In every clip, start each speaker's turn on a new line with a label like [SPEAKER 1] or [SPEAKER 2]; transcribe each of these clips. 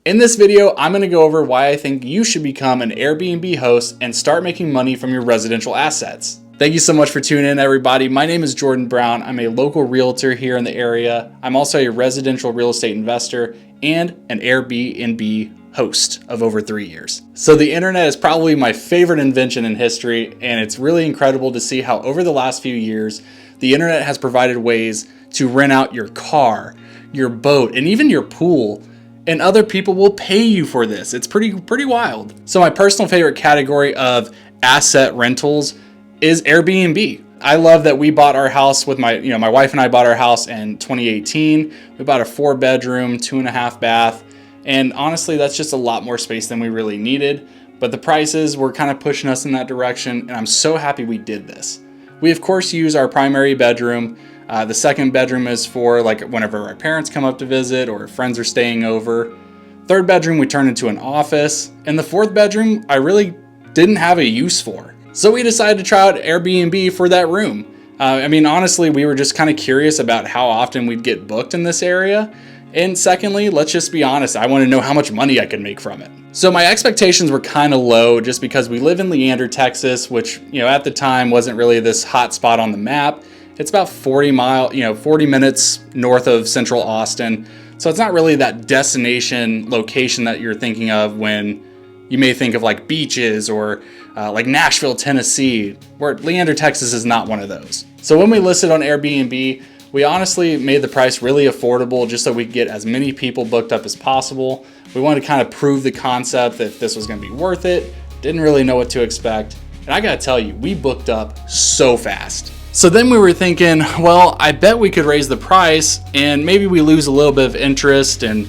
[SPEAKER 1] In this video, I'm going to go over why I think you should become an Airbnb host and start making money from your residential assets. Thank you so much for tuning in, everybody. My name is Jordan Brown. I'm a local realtor here in the area. I'm also a residential real estate investor and an Airbnb host of over 3 years. So the internet is probably my favorite invention in history, and it's really incredible to see how over the last few years, the internet has provided ways to rent out your car, your boat, and even your pool. And other people will pay you for this. It's pretty wild. So my personal favorite category of asset rentals is Airbnb. I love that we bought our house with my wife and I bought our house in 2018. We bought a 4-bedroom, 2.5 bath. And honestly, that's just a lot more space than we really needed. But the prices were kind of pushing us in that direction. And I'm so happy we did this. We of course use our primary bedroom. The second bedroom is for like whenever our parents come up to visit or friends are staying over. Third bedroom we turned into an office. And the fourth bedroom I really didn't have a use for. So we decided to try out Airbnb for that room. Honestly, we were just kind of curious about how often we'd get booked in this area. And secondly, let's just be honest, I want to know how much money I could make from it. So my expectations were kind of low just because we live in Leander, Texas, which at the time wasn't really this hot spot on the map. It's about 40 minutes north of central Austin. So it's not really that destination location that you're thinking of when you may think of like beaches or like Nashville, Tennessee, where Leander, Texas is not one of those. So when we listed on Airbnb, we honestly made the price really affordable just so we could get as many people booked up as possible. We wanted to kind of prove the concept that this was going to be worth it. Didn't really know what to expect. And I got to tell you, we booked up so fast. So then we were thinking, well, I bet we could raise the price and maybe we lose a little bit of interest and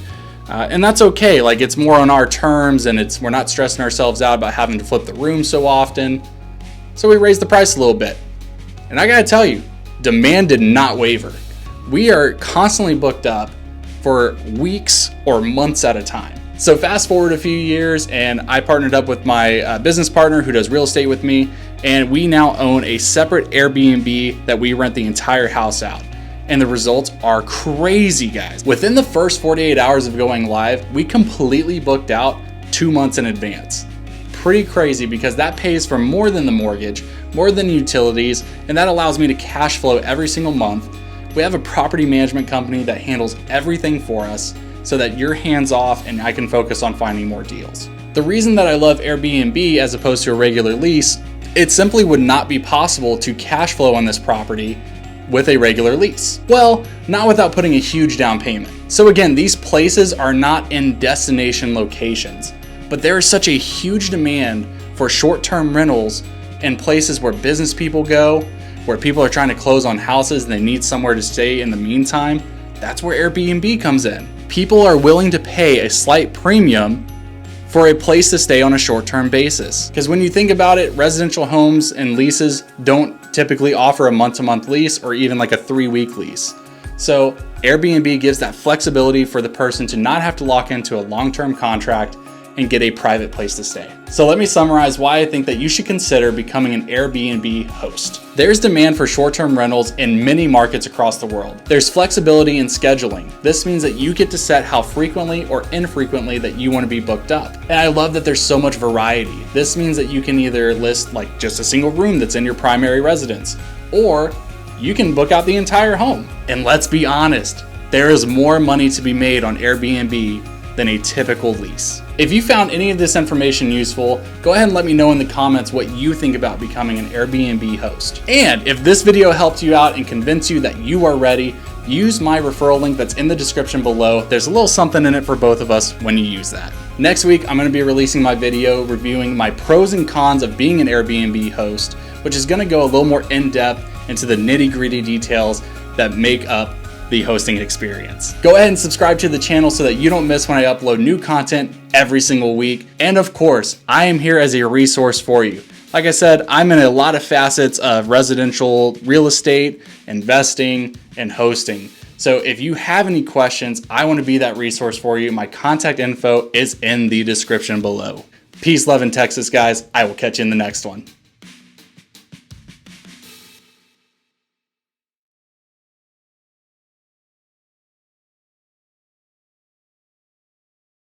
[SPEAKER 1] that's okay. Like it's more on our terms and we're not stressing ourselves out about having to flip the room so often. So we raised the price a little bit. And I gotta tell you, demand did not waver. We are constantly booked up for weeks or months at a time. So fast forward a few years and I partnered up with my business partner who does real estate with me. And we now own a separate Airbnb that we rent the entire house out. And the results are crazy, guys. Within the first 48 hours of going live, we completely booked out 2 months in advance. Pretty crazy because that pays for more than the mortgage, more than utilities, and that allows me to cash flow every single month. We have a property management company that handles everything for us so that you're hands off and I can focus on finding more deals. The reason that I love Airbnb as opposed to a regular lease, it simply would not be possible to cash flow on this property with a regular lease. Well, not without putting a huge down payment. So again, these places are not in destination locations, but there is such a huge demand for short-term rentals in places where business people go, where people are trying to close on houses and they need somewhere to stay in the meantime. That's where Airbnb comes in. People are willing to pay a slight premium for a place to stay on a short-term basis. Because when you think about it, residential homes and leases don't typically offer a month-to-month lease or even like a 3-week lease. So Airbnb gives that flexibility for the person to not have to lock into a long-term contract and get a private place to stay. So let me summarize why I think that you should consider becoming an Airbnb host. There's demand for short-term rentals in many markets across the world. There's flexibility in scheduling. This means that you get to set how frequently or infrequently that you want to be booked up. And I love that there's so much variety. This means that you can either list like just a single room that's in your primary residence, or you can book out the entire home. And let's be honest, there is more money to be made on Airbnb than a typical lease. If you found any of this information useful, go ahead and let me know in the comments what you think about becoming an Airbnb host. And if this video helped you out and convinced you that you are ready, use my referral link that's in the description below. There's a little something in it for both of us when you use that. Next week, I'm gonna be releasing my video reviewing my pros and cons of being an Airbnb host, which is gonna go a little more in depth into the nitty-gritty details that make up the hosting experience. Go ahead and subscribe to the channel so that you don't miss when I upload new content every single week. And of course, I am here as a resource for you. Like I said, I'm in a lot of facets of residential real estate, investing, and hosting. So if you have any questions, I want to be that resource for you. My contact info is in the description below. Peace, love, and Texas, guys. I will catch you in the next one.